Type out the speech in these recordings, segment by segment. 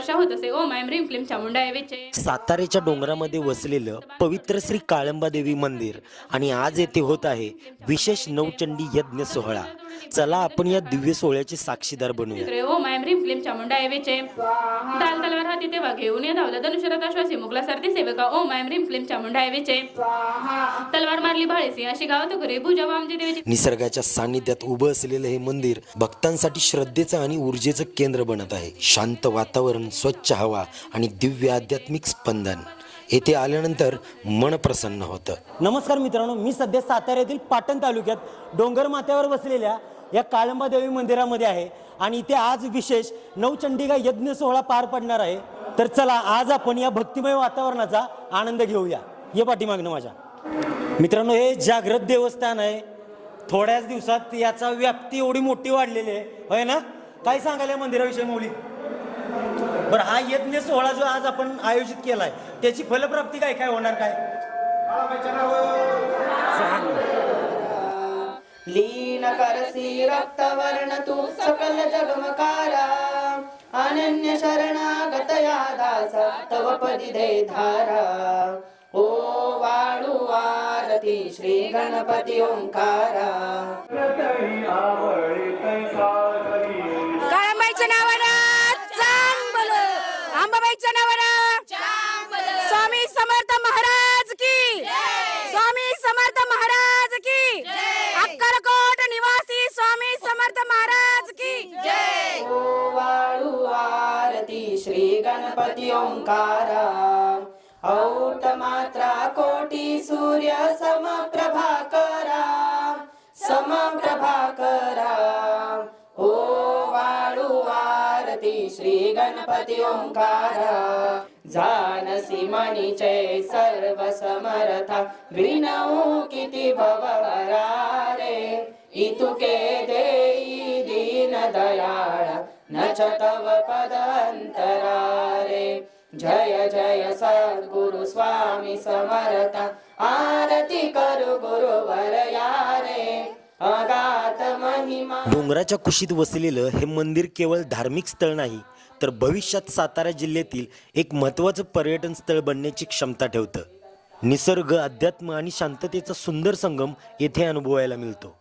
वर्षा होत असे. ओम ऐं ह्रीं क्लीं चामुंडाय विचे. साताऱ्याच्या डोंगरामध्ये वसलेलं पवित्र श्री काळंबा देवी मंदिर आणि आज येथे होत आहे विशेष नवचंडी यज्ञ सोहळा. चला आपण या दिव्य सोहळ्याचे साक्षीदार बनूया. ओम ऐं ह्रीं क्लीं चामुंडाय विचे. ताल तलवार हाती तेव्हा घेऊन या धावला धनुष्यरथ अश्वासी मुगला सारथी सेवका. ओम ऐं ह्रीं क्लीं चामुंडाय विचे. तलवार मारली भाळेसी अशी गावात घरी पूजा वामजी देवीची. निसर्गाच्या सानिध्यात उभं असलेलं हे मंदिर भक्तांसाठी श्रद्धेचं आणि ऊर्जेचं केंद्र बनत आहे. शांत वातावरण, स्वच्छ हवा आणि दिव्य आध्यात्मिक स्पंदन. येथे आल्यानंतर मन प्रसन्न होतं. नमस्कार मित्रांनो, मी सध्या साताऱ्यातील पाटण तालुक्यात डोंगर माथ्यावर बसलेल्या या काळंबा देवी मंदिरामध्ये आहे आणि इथे आज विशेष नवचंडिका यज्ञ सोहळा पार पडणार आहे. तर चला आज आपण या भक्तिमय वातावरणाचा आनंद घेऊया. ये पाठीमागनं माझ्या मित्रांनो, हे जागृत देवस्थान आहे. थोड्याच दिवसात याचा व्याप्ती एवढी मोठी वाढलेली आहे, होय ना? काय सांगाल या मंदिराविषयी मौली? बरं, हा यज्ञ सोहळा जो आज आपण आयोजित केलाय त्याची फलप्राप्ती काय काय होणार काय? लीन करसी रक्तवर्ण तू सकल जगमकारा अनन्य शरणागतया दास तव पदी दे धारा. ओ वाळू आरती श्री गणपती ओंकारा. काळंबाईच्या नावानं चांगल, अंबाबाईच्या नावानं स्वामी समर्थ महाराज की, स्वामी समर्थ महाराज की, अक्कलकोट निवासी स्वामी समर्थ महाराज की. ओ वाळू आरती श्री गणपती ओंकारा. औट मात्रा कोटी सूर्य समप्रभाकरा, समप्रभाकरा. ओ वाळू आरती श्री गणपती ओंकारा. जानसी मणिचे सर्व समर्था विनऊ किती भवरारे. इतुके देई दीन दयाळ नच तव पद अंतरारे. जय जय सद्गुरु स्वामी समर्थ आरती करू गुरुवर यारे. अगात महिमा. डोंगराच्या कुशीत वसलेलं हे मंदिर केवळ धार्मिक स्थळ नाही तर भविष्यात सातारा जिल्ह्यातील एक महत्त्वाचं पर्यटन स्थळ बनण्याची क्षमता ठेवतं. निसर्ग, अध्यात्म आणि शांततेचा सुंदर संगम येथे अनुभवायला मिळतो.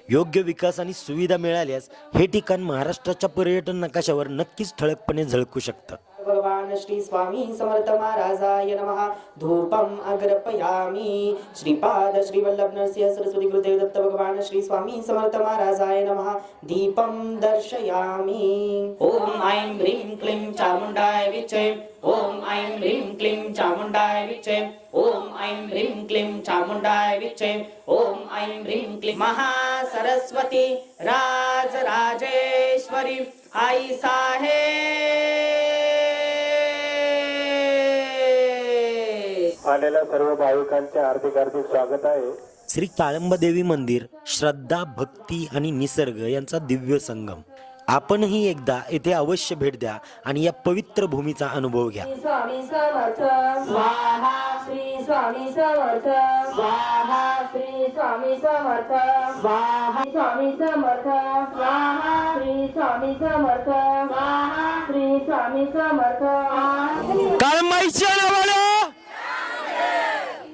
योग्य विकास आणि सुविधा मिळाल्यास हे ठिकाण महाराष्ट्राच्या पर्यटन नकाशावर नक्कीच ठळकपणे झळकू शकतं. भगवान श्री स्वामी समर्थ महाराजाय नमः. धूपम अग्रपयामी. श्रीपाद श्री वल्लभ नरसिंह सरस्वती गुरुदेव दत्त भगवान श्री स्वामी समर्थ महाराजाय नमः. दीपम दर्शयामी. ओम ऐं ह्रीं क्लीं चामुंडाय विचे. ओम ऐं ह्रीं क्लीं चामुंडाय विचे. ओम ऐं ह्रीं क्लीं चामुंडाय विचे. ओम ऐं ह्रीं क्लीं महासरस्वती राज राजेश्वरी आई साहेब. आलेल्या सर्व भाविकांचे हार्दिक हार्दिक स्वागत आहे. श्री काळंबा देवी मंदिर श्रद्धा, भक्ती आणि निसर्ग यांचा दिव्य संगम. आपणही एकदा येथे अवश्य भेट द्या आणि या पवित्र भूमीचा अनुभव घ्या. स्वामी समर्थ स्वाहा. श्री स्वामी समर्थ स्वाहा. श्री स्वामी समर्थ स्वाहा. स्वामी समर्थ स्वाहा. श्री स्वामी समर्थ स्वाहा. श्री स्वामी समर्थ. काळंबाईच्या नावानं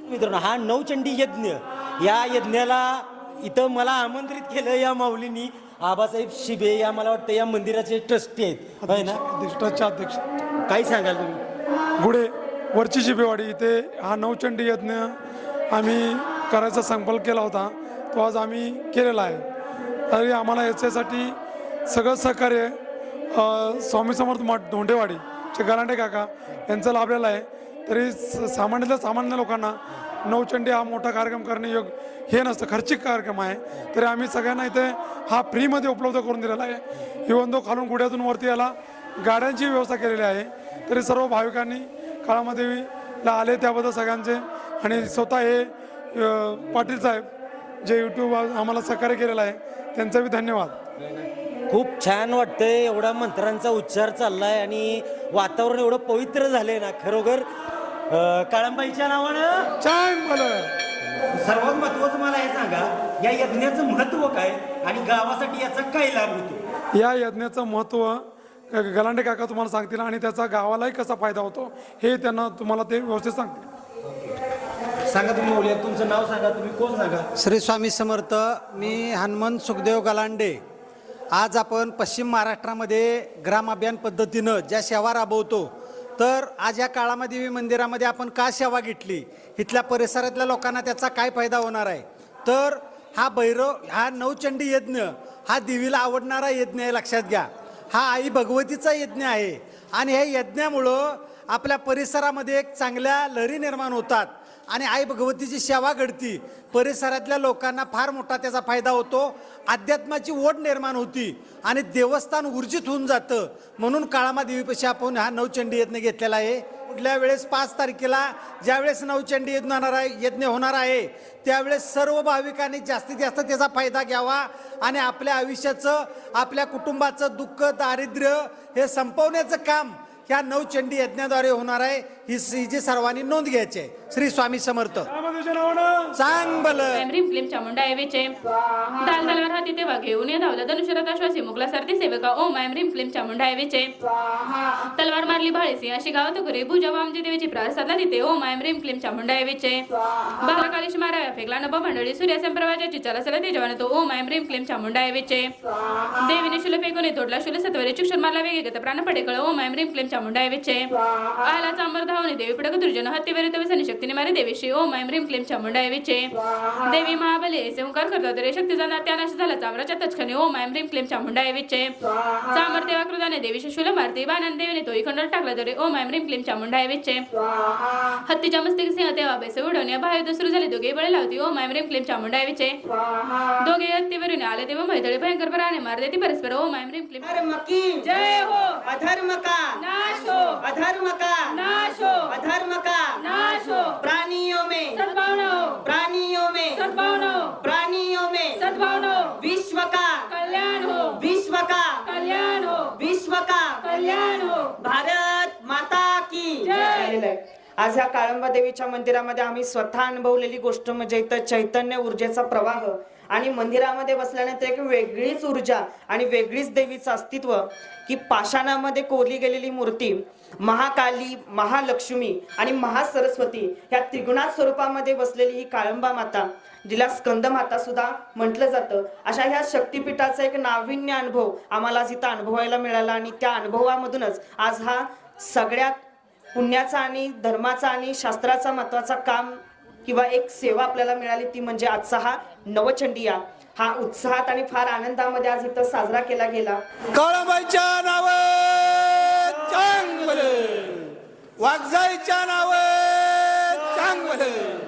मित्रांनो, हा नवचंडी यज्ञ, या यज्ञाला इथं मला आमंत्रित केलं या माऊलींनी. आबासाहेब शिबे या मला वाटतं या मंदिराचे ट्रस्टी आहेत, होय ना? ट्रस्टचे अध्यक्ष. काय सांगाल तुम्ही? गुढे वरची शिबेवाडी इथे हा नवचंडी यज्ञ आम्ही करायचा संकल्प केला होता, तो आज आम्ही केलेला आहे. तरी आम्हाला याच्यासाठी सगळं सहकार्य स्वामी समर्थ मठ धोंडेवाडीचे गलांडे काका यांचं लाभलेलं आहे. तरी सामान्यातल्या सामान्य लोकांना नवचंडी हा मोठा कार्यक्रम करणे योग्य हे नसतं, खर्चिक कार्यक्रम आहे. तरी आम्ही सगळ्यांना इथे हा फ्रीमध्ये उपलब्ध करून दिलेला आहे. इव्हन तो खालून गुढ्यातून वरती याला गाड्यांची व्यवस्था केलेली आहे. तरी सर्व भाविकांनी काळंबादेवीला आले त्याबद्दल सगळ्यांचे, आणि स्वतः हे पाटील साहेब जे यूट्यूब आम्हाला सहकार्य केलेलं आहे त्यांचाही धन्यवाद. खूप छान वाटतंय, एवढा मंत्रांचा उच्चार चाललाय आणि वातावरण एवढं पवित्र झालंय ना. खरोखर काळंबाईच्या नावानं सर्वात महत्वाचं मला हे सांगा, या यज्ञाचं महत्व काय आणि गावासाठी याचा काय लाभ होतो? या यज्ञाचं महत्त्व गलांडे काका तुम्हाला सांगतील आणि त्याचा गावालाही कसा फायदा होतो हे त्यांना तुम्हाला ते व्यवस्थित सांगतील. सांगा तुम्ही बोलूया, तुमचं नाव सांगा, तुम्ही कोण सांगा. श्री स्वामी समर्थ. मी हनुमंत सुखदेव गलांडे. आज आपण पश्चिम महाराष्ट्रामध्ये ग्राम अभियान पद्धतीनं ज्या सेवा राबवतो, तर आज या काळामध्ये मंदिरामध्ये आपण का सेवा घेतली, इथल्या परिसरातल्या लोकांना त्याचा काय फायदा होणार आहे, तर हा नवचंडी यज्ञ हा देवीला आवडणारा यज्ञ आहे, लक्षात घ्या. हा आई भगवतीचा यज्ञ आहे आणि ह्या यज्ञामुळं आपल्या परिसरामध्ये एक चांगल्या लहरी निर्माण होतात आणि आई भगवतीची सेवा घडती. परिसरातल्या लोकांना फार मोठा त्याचा फायदा होतो. अध्यात्माची ओढ निर्माण होती आणि देवस्थान ऊर्जित होऊन जातं. म्हणून काळामा देवीपाशी आपण हा नवचंडी यज्ञ घेतलेला आहे. पुढल्या वेळेस 5 तारखेला ज्यावेळेस नवचंडी यज्ञ होणार आहे त्यावेळेस सर्व भाविकांनी जास्तीत जास्त त्याचा फायदा घ्यावा आणि आपल्या आयुष्याचं, आपल्या कुटुंबाचं दुःख, दारिद्र्य हे संपवण्याचं काम ह्या नवचंडी यज्ञाद्वारे होणार आहे. ही जी सर्वांनी नोंद घ्यायची आहे. श्री स्वामी समर्थ. सांग बल. ओम ह्रीं क्लीं चामुंडाय विचे दाल तलवार हाती तेव्हा घेऊन ये धावला धनुष्यरात अश्वासी मुकला सारथी सेवका ओम ह्रीं क्लीं चामुंडाय विचे तलवार मारली भाळीसी अशी गावात घरी भुजा वामजी देवीची प्रार्थना तिथे ओम ह्रीं क्लीं चामुंडाय विचे बालकालिश माराव्या फेकला नभ मंडळी सूर्य संप्रभाजाची चलाचला तेजवान तो ओम ह्रीं क्लीं चामुंडाय विचे देवीने शुल फेकून तोडला शुल सत्वरे शिक्षण मारला वेगे गत प्राण पडे कळ ओम ह्रीं क्लीं चामुंडाय विचे आला चांबर धावणे देवी पडक दुर्जन हत्ती वेरित व्यसनी शक्तीने मारे देवीशी ओम ह्रीं क्लीं चामुंडाय विचे देवी महाबली ऐसे ओंकार करतात रे शक्ती जाणार त्यानाश झाला चामराच्या तचखने ओम ह्रीं क्लीं चामुंडाय विचे चामर तेव्हा कृताने देवीशी शुल मारती बाणन देवीने तोही खंडर टाकला तरी ओम ह्रीं क्लीं चामुंडाय विचे हत्तीच्या मस्तकी सिंह तेव्हा बैसे उडवणे बाहेर सुरू झाले दोघे बळे लावती ओम ह्रीं क्लीं चामुंडाय विचे दोघे हत्तीवरून आले तेव्हा मैथळी भयंकर प्राणे मार देती परस्पर ओम ह्रीं क्लीं धर्म की जय हो अधर्म का नाश हो अधर्म का नाश हो अधर्म का नाश हो प्राणियों में सद्भावना हो प्राणियों में सद्भावना हो प्राणियों में सद्भावना हो विश्व का कल्याण हो विश्व का कल्याण हो विश्व का कल्याण हो भारत माता की जय. आज ह्या काळंबा देवीच्या मंदिरामध्ये आम्ही स्वतः अनुभवलेली गोष्ट म्हणजे इथं चैतन्य ऊर्जेचा प्रवाह आणि मंदिरामध्ये बसल्यानंतर एक वेगळीच ऊर्जा आणि वेगळीच देवीचं अस्तित्व की पाषाणामध्ये कोरली गेलेली मूर्ती महाकाली, महालक्ष्मी आणि महासरस्वती ह्या त्रिगुणात स्वरूपामध्ये बसलेली ही काळंबा माता, जिला स्कंद माता सुद्धा म्हटलं जातं, अशा ह्या शक्तिपीठाचा एक नाविन्य अनुभव आम्हाला आज इथं अनुभवायला मिळाला आणि त्या अनुभवामधूनच आज हा सगळ्यात पुण्याचा आणि धर्माचा आणि शास्त्राचा महत्वाचा काम किंवा एक सेवा आपल्याला मिळाली ती म्हणजे आजचा हा नवचंडिया हा उत्साहात आणि फार आनंदामध्ये आज इथं साजरा केला गेला. काळाबाईच्या नावे चांगले, वाघजाईच्या नावे चांगले.